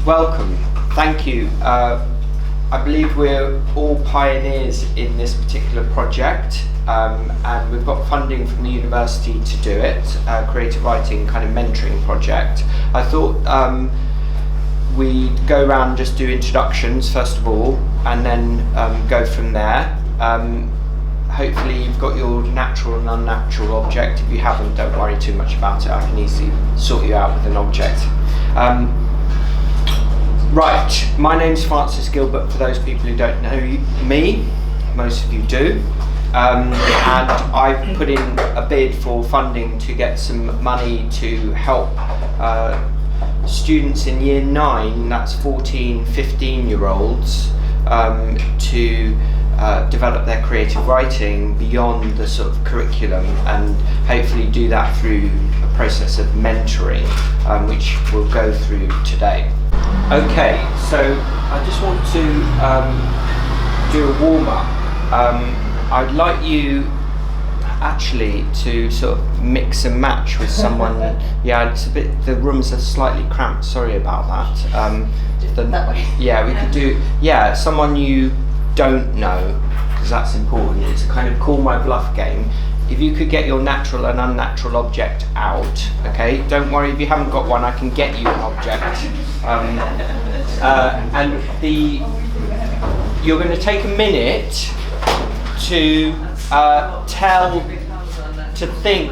Welcome. Thank you. I believe we're all pioneers in this particular project, and we've got funding from the university to do it, creative writing kind of mentoring project. I thought we'd go around and just do introductions first of all, and then go from there. Hopefully you've got your natural and unnatural object. If you haven't, don't worry too much about it. I can easily sort you out with an object. Right, my name's Francis Gilbert, for those people who don't know me. Most of you do. And I've put in a bid for funding to get some money to help students in year 9, that's 14, 15-year-olds, to develop their creative writing beyond the sort of curriculum, and hopefully do that through a process of mentoring, which we'll go through today. Okay, so I just want to do a warm-up. I'd like you actually to sort of mix and match with someone. Yeah, it's a bit, the rooms are slightly cramped, sorry about that. That way. Yeah, we could do, someone you don't know, because that's important. It's a kind of call my bluff game. If you could get your natural and unnatural object out, okay? Don't worry if you haven't got one, I can get you an object. You're going to take a minute to think,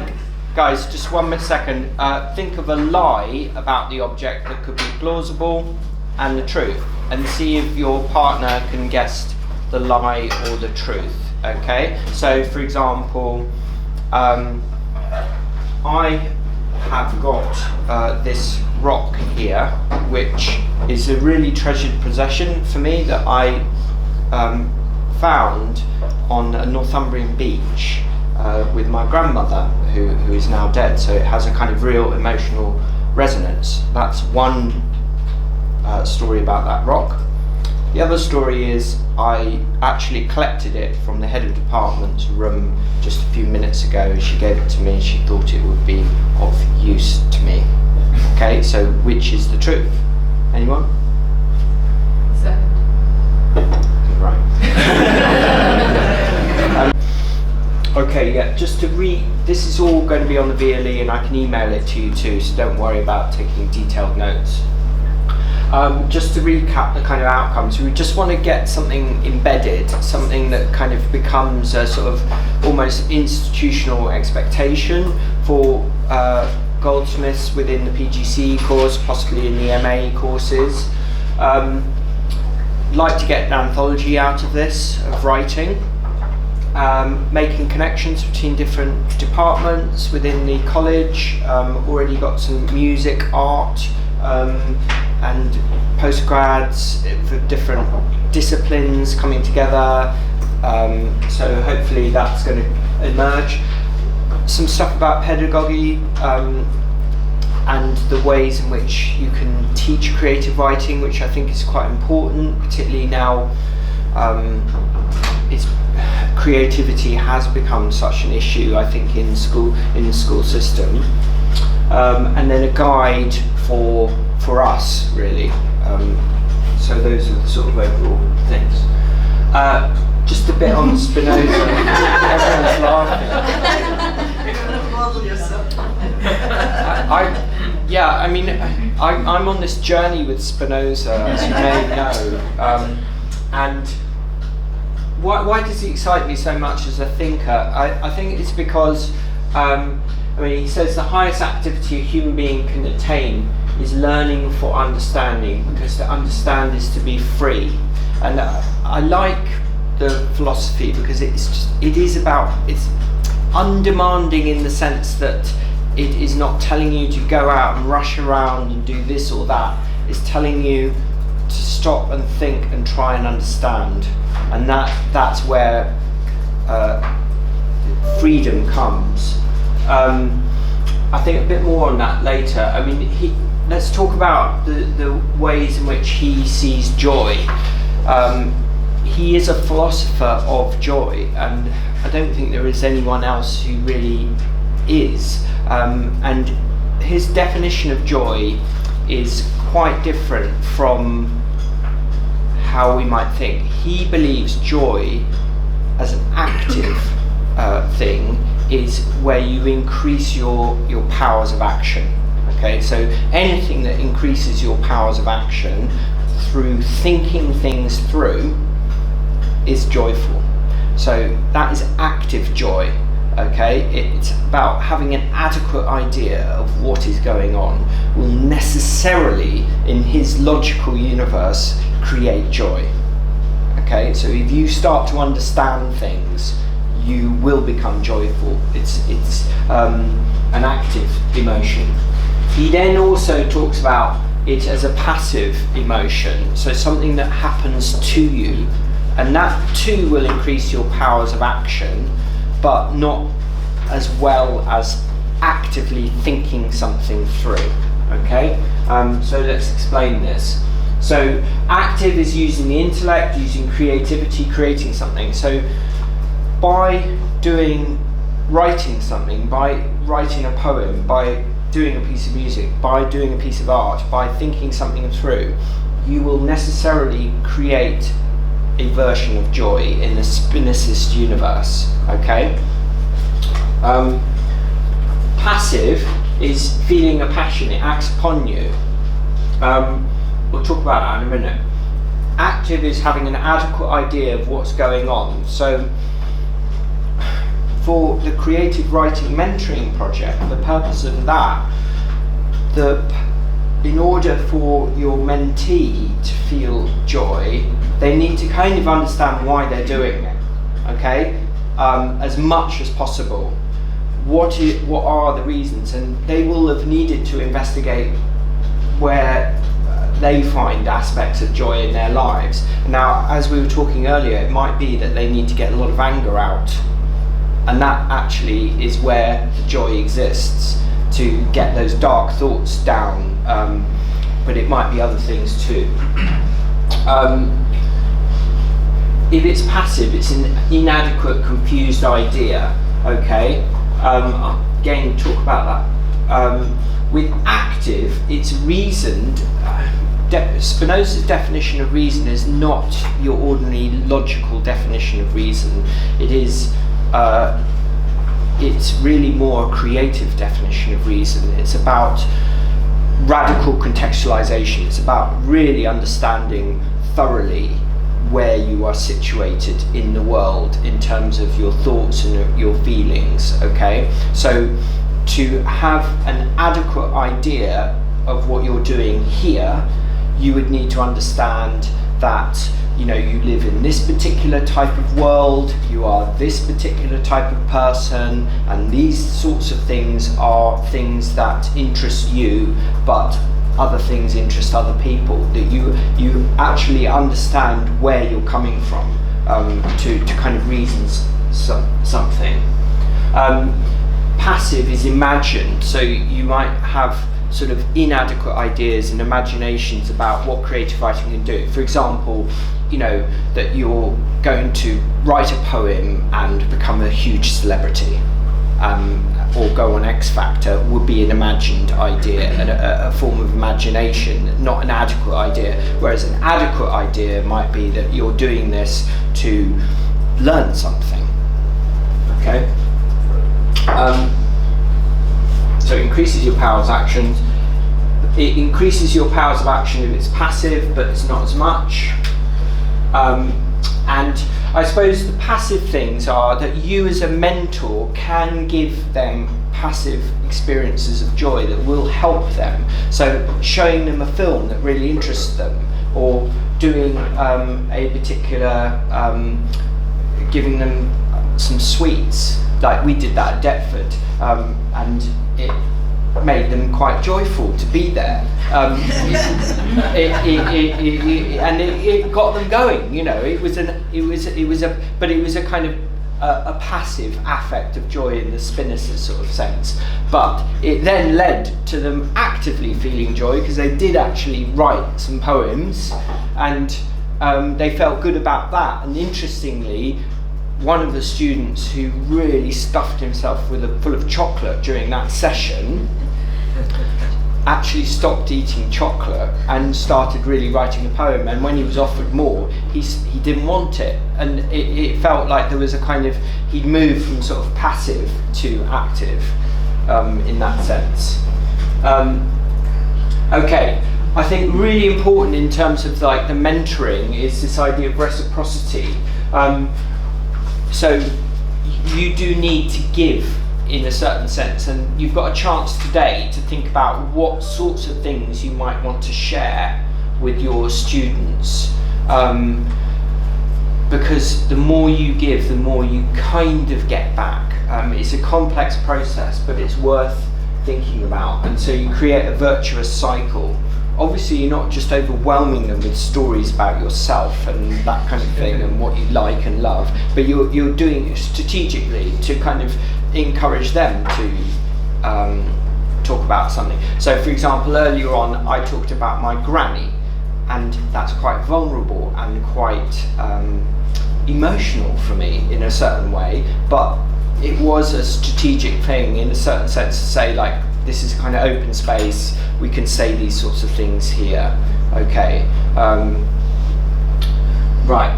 guys, just 1 second, think of a lie about the object that could be plausible and the truth, and see if your partner can guess the lie or the truth, okay? So, for example, I have got this rock here, which is a really treasured possession for me that I found on a Northumbrian beach with my grandmother, who is now dead, so it has a kind of real emotional resonance. That's one story about that rock. The other story is I actually collected it from the head of department's room just a few minutes ago. She gave it to me, she thought it would be of use to me. Okay, so which is the truth? Anyone? Second. Right. Okay, yeah, just to read, this is all going to be on the VLE and I can email it to you too, so don't worry about taking detailed notes. Just to recap the kind of outcomes, we just want to get something embedded, something that kind of becomes a sort of almost institutional expectation for goldsmiths within the PGCE course, possibly in the MA courses. Like to get an anthology out of this, of writing, making connections between different departments within the college. Already got some music, art, and postgrads for different disciplines coming together, so hopefully that's going to emerge. Some stuff about pedagogy and the ways in which you can teach creative writing, which I think is quite important, particularly now creativity has become such an issue, I think, in the school system. And then a guide for us, really. So those are the sort of overall things. Just a bit on Spinoza. Everyone's laughing. I'm on this journey with Spinoza, as you may know. And why does he excite me so much as a thinker? I think it's because he says the highest activity a human being can attain is learning for understanding, because to understand is to be free. And I like the philosophy because it's undemanding in the sense that it is not telling you to go out and rush around and do this or that. It's telling you to stop and think and try and understand, and that's where freedom comes. I think a bit more on that later. Let's talk about the ways in which he sees joy. He is a philosopher of joy, and I don't think there is anyone else who really is. And his definition of joy is quite different from how we might think. He believes joy as an active thing is where you increase your powers of action. Okay, so anything that increases your powers of action through thinking things through is joyful. So that is active joy. Okay, it's about having an adequate idea of what is going on will necessarily, in his logical universe, create joy. Okay, so if you start to understand things, you will become joyful. It's an active emotion. He then also talks about it as a passive emotion, so something that happens to you, and that too will increase your powers of action, but not as well as actively thinking something through. Okay, so let's explain this. So active is using the intellect, using creativity, creating something. So by writing something, by writing a poem, by doing a piece of music, by doing a piece of art, by thinking something through, you will necessarily create a version of joy in the Spinozist universe. Okay. Passive is feeling a passion, it acts upon you. We'll talk about that in a minute. Active is having an adequate idea of what's going on. So for the creative writing mentoring project, the purpose of that, in order for your mentee to feel joy, they need to kind of understand why they're doing it, okay? As much as possible. What are the reasons? And they will have needed to investigate where they find aspects of joy in their lives. Now, as we were talking earlier, it might be that they need to get a lot of anger out, and that actually is where the joy exists, to get those dark thoughts down, but it might be other things too. If it's passive, it's an inadequate, confused idea, okay? Again, talk about that. With active, it's reasoned. Spinoza's definition of reason is not your ordinary logical definition of reason. It is, it's really more a creative definition of reason. It's about radical contextualization. It's about really understanding thoroughly where you are situated in the world in terms of your thoughts and your feelings, okay? So to have an adequate idea of what you're doing here, you would need to understand that, you know, you live in this particular type of world, you are this particular type of person, and these sorts of things are things that interest you, but other things interest other people, that you actually understand where you're coming from, to kind of reason something. Passive is imagined, so you might have sort of inadequate ideas and imaginations about what creative writing can do. For example, you know, that you're going to write a poem and become a huge celebrity, or go on X Factor, would be an imagined idea, a form of imagination, not an adequate idea. Whereas an adequate idea might be that you're doing this to learn something. Okay? So it increases your powers of action. It increases your powers of action if it's passive, but it's not as much. And I suppose the passive things are that you as a mentor can give them passive experiences of joy that will help them. So showing them a film that really interests them, or doing a particular, giving them some sweets, like we did that at Deptford, and it made them quite joyful to be there. It got them going. You know, it was a kind of a passive affect of joy in the Spinoza sort of sense. But it then led to them actively feeling joy, because they did actually write some poems, and they felt good about that. And interestingly, one of the students who really stuffed himself full of chocolate during that session actually stopped eating chocolate and started really writing a poem, and when he was offered more, he didn't want it, and it felt like there was a kind of, he'd moved from sort of passive to active in that sense. Okay, I think really important in terms of like the mentoring is this idea of reciprocity. So you do need to give in a certain sense, and you've got a chance today to think about what sorts of things you might want to share with your students, because the more you give, the more you kind of get back. It's a complex process, but it's worth thinking about, and so you create a virtuous cycle. Obviously you're not just overwhelming them with stories about yourself and that kind of thing and what you like and love, but you're doing it strategically to kind of encourage them to talk about something. So for example, earlier on I talked about my granny, and that's quite vulnerable and quite emotional for me in a certain way, but it was a strategic thing in a certain sense to say, like, this is a kind of open space, we can say these sorts of things here. Okay, right,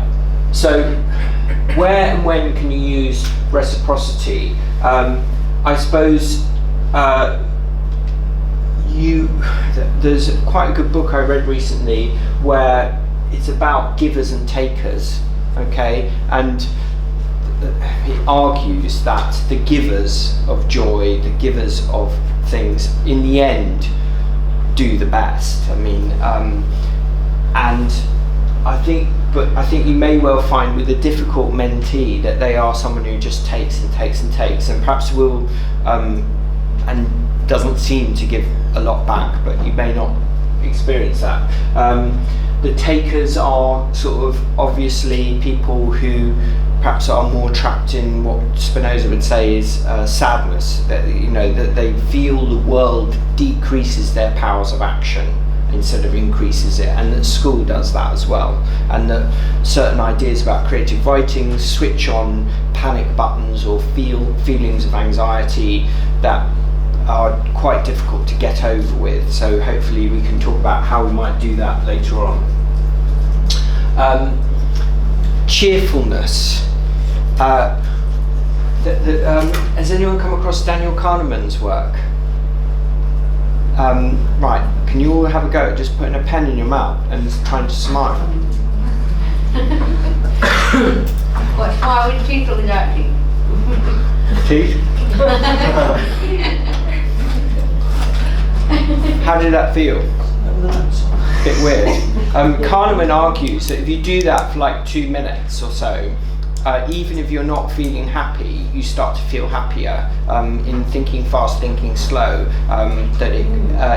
so where and when can you use reciprocity? I suppose there's quite a good book I read recently where it's about givers and takers, okay, and it argues that the givers of joy, the givers of things, in the end do the best. I mean, and I think you may well find with a difficult mentee that they are someone who just takes and takes and takes, and perhaps will and doesn't seem to give a lot back, but you may not experience that. The takers are sort of obviously people who perhaps are more trapped in what Spinoza would say is sadness, that that they feel the world decreases their powers of action instead of increases it, and that school does that as well, and that certain ideas about creative writing switch on panic buttons or feelings of anxiety that are quite difficult to get over with. So hopefully we can talk about how we might do that later on. Cheerfulness. Has anyone come across Daniel Kahneman's work? Right, can you all have a go at just putting a pen in your mouth and trying to smile? Why would teeth or without teeth? Teeth? How did that feel? A bit weird. Kahneman argues that if you do that for like 2 minutes or so, even if you're not feeling happy, you start to feel happier. In thinking fast, thinking slow, that it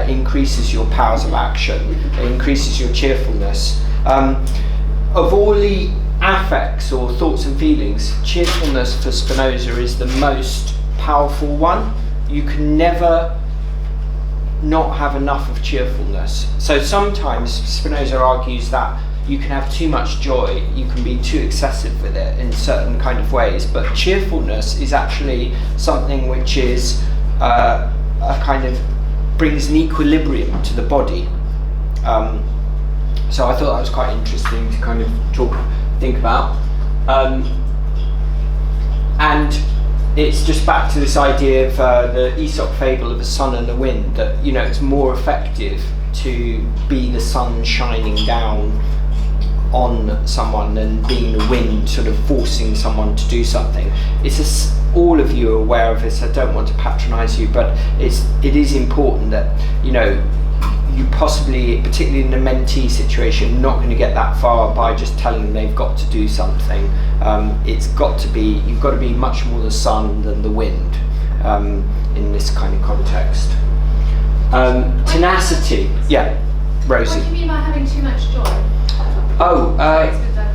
increases your powers of action, it increases your cheerfulness. Of all the affects or thoughts and feelings, cheerfulness for Spinoza is the most powerful one. You can never not have enough of cheerfulness. So sometimes Spinoza argues that you can have too much joy, you can be too excessive with it in certain kind of ways, but cheerfulness is actually something which is a kind of brings an equilibrium to the body. So I thought that was quite interesting to kind of think about. And it's just back to this idea of the Aesop fable of the sun and the wind, that it's more effective to be the sun shining down on someone than being the wind sort of forcing someone to do something. It's all of you are aware of this. I don't want to patronize you, but it is important that you possibly, particularly in a mentee situation, not going to get that far by just telling them they've got to do something. You've got to be much more the sun than the wind in this kind of context. Tenacity. Yeah, Rosie. What do you mean by having too much joy? Oh,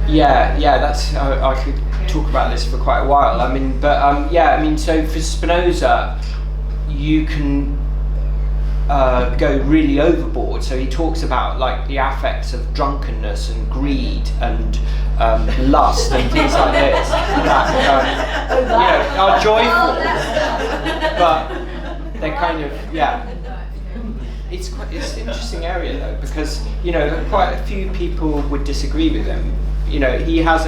yeah. That's I could talk about this for quite a while. So for Spinoza, you can go really overboard. So he talks about like the affects of drunkenness and greed and lust and things like this that are joyful, but they're kind of it's an interesting area though, because quite a few people would disagree with him. He has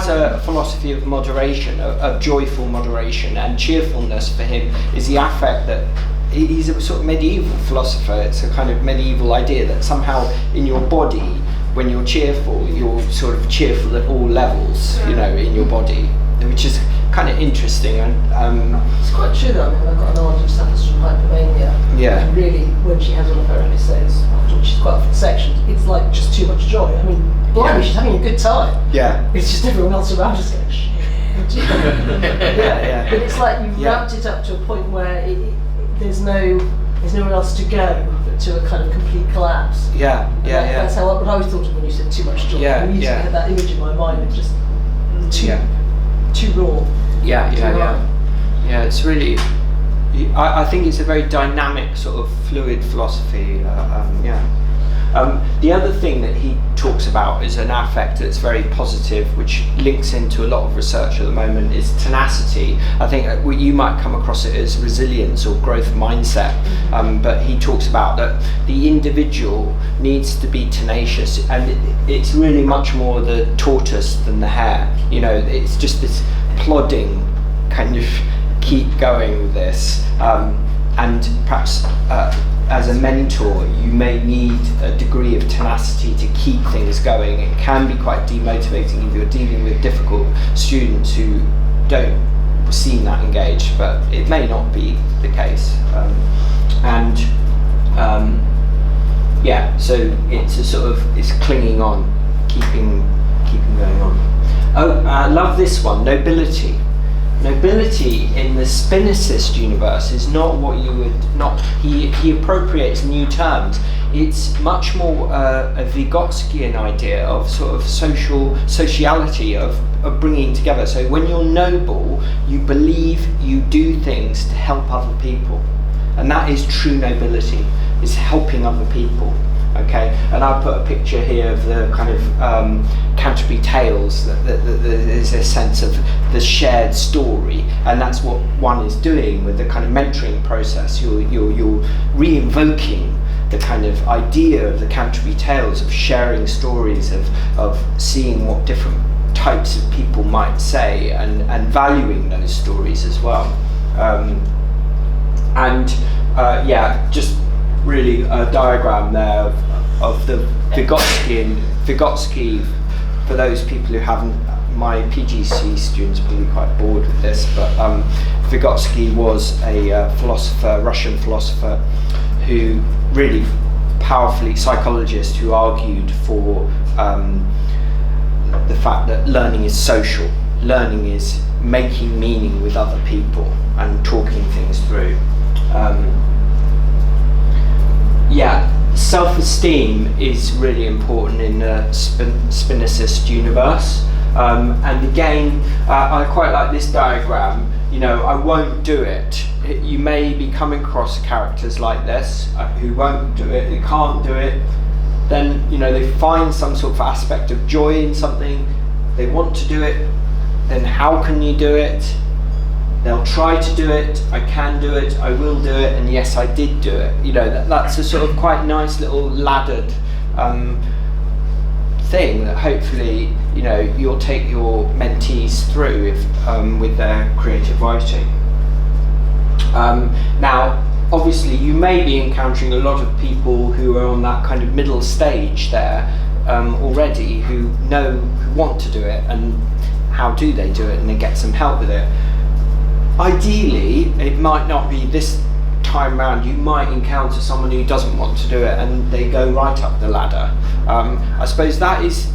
a philosophy of moderation, of joyful moderation, and cheerfulness for him is the affect that he's a sort of medieval philosopher. It's a kind of medieval idea that somehow in your body, when you're cheerful, you're sort of cheerful at all levels, in your body, which is kind of interesting. And it's quite true though. I mean, I've got an aunt who suffers from hypomania. Yeah. And really, when she has one of her episodes, which is quite often sections, it's like just too much joy. I mean, blimey, she's having a good time. Yeah. It's just everyone else around us going, shit. Yeah. But it's like you've ramped it up to a point where there's nowhere else to go but to a kind of complete collapse. Yeah. That's what I always thought of when you said too much joy. I immediately had that image in my mind of just too raw. Yeah, it's really, I think it's a very dynamic sort of fluid philosophy. The other thing that he talks about is an affect that's very positive, which links into a lot of research at the moment, is tenacity. I think you might come across it as resilience or growth mindset, but he talks about that the individual needs to be tenacious, and it's really much more the tortoise than the hare. It's just this plodding kind of keep going with this, and perhaps as a mentor you may need a degree of tenacity to keep things going. It can be quite demotivating if you're dealing with difficult students who don't seem that engaged, but it may not be the case. So it's a sort of, it's clinging on, keeping going on. I love this one, nobility. Nobility in the Spinozist universe is not what you would not. He appropriates new terms. It's much more a Vygotskian idea of sort of sociality, of bringing together. So when you're noble, you believe you do things to help other people, and that is true nobility. Is helping other people. Okay, and I'll put a picture here of the kind of Canterbury Tales. That there's a sense of the shared story, and that's what one is doing with the kind of mentoring process. You're re-invoking the kind of idea of the Canterbury Tales, of sharing stories, of seeing what different types of people might say, and valuing those stories as well. Just really a diagram there of the Vygotsky. For those people who haven't, my PGC students will be quite bored with this, but Vygotsky was a philosopher, Russian philosopher, who really powerfully, psychologist who argued for the fact that learning is social. Learning is making meaning with other people and talking things through. Self-esteem is really important in the Spinozist universe, and again, I quite like this diagram. I won't do it. You may be coming across characters like this who won't do it, who can't do it. Then they find some sort of aspect of joy in something. They want to do it. Then how can you do it? They'll try to do it. I can do it. I will do it. And yes, I did do it. That's a sort of quite nice little laddered thing that hopefully you'll take your mentees through with their creative writing. Now, obviously, you may be encountering a lot of people who are on that kind of middle stage there already, who want to do it, and how do they do it, and they get some help with it. Ideally, it might not be this time round. You might encounter someone who doesn't want to do it, and they go right up the ladder. I suppose that is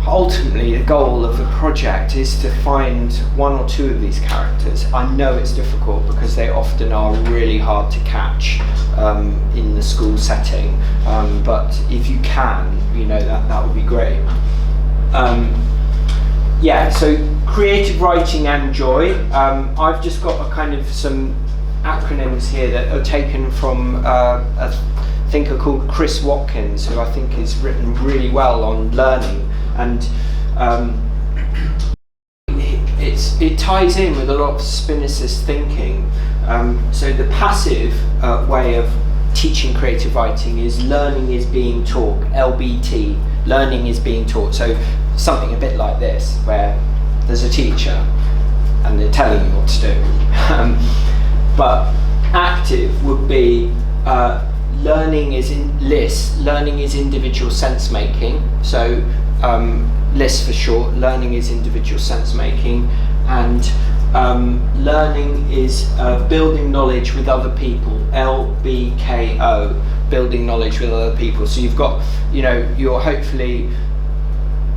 ultimately the goal of the project, is to find one or two of these characters. I know it's difficult because they often are really hard to catch in the school setting, but if you can, that would be great. So creative writing and joy. I've just got a kind of some acronyms here that are taken from a thinker called Chris Watkins, who I think has written really well on learning, and it ties in with a lot of Spinozist thinking. So the passive way of teaching creative writing is learning is being taught, LBT, learning is being taught. So something a bit like this, where there's a teacher and they're telling you what to do. But active would be learning is learning is individual sense making. So LISS for short, learning is individual sense making, and learning is building knowledge with other people, LBKO, building knowledge with other people. So you've got, you're hopefully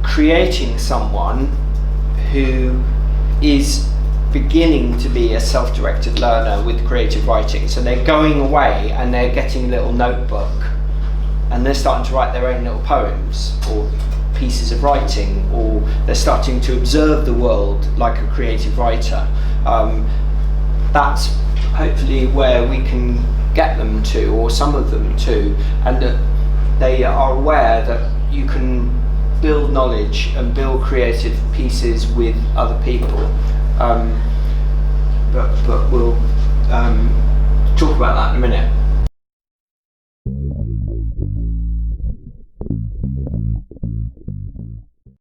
creating someone who is beginning to be a self-directed learner with creative writing. So they're going away and they're getting a little notebook and they're starting to write their own little poems or pieces of writing, or they're starting to observe the world like a creative writer. That's hopefully where we can get them to, or some of them to, and that they are aware that you can build knowledge and build creative pieces with other people. But we'll talk about that in a minute.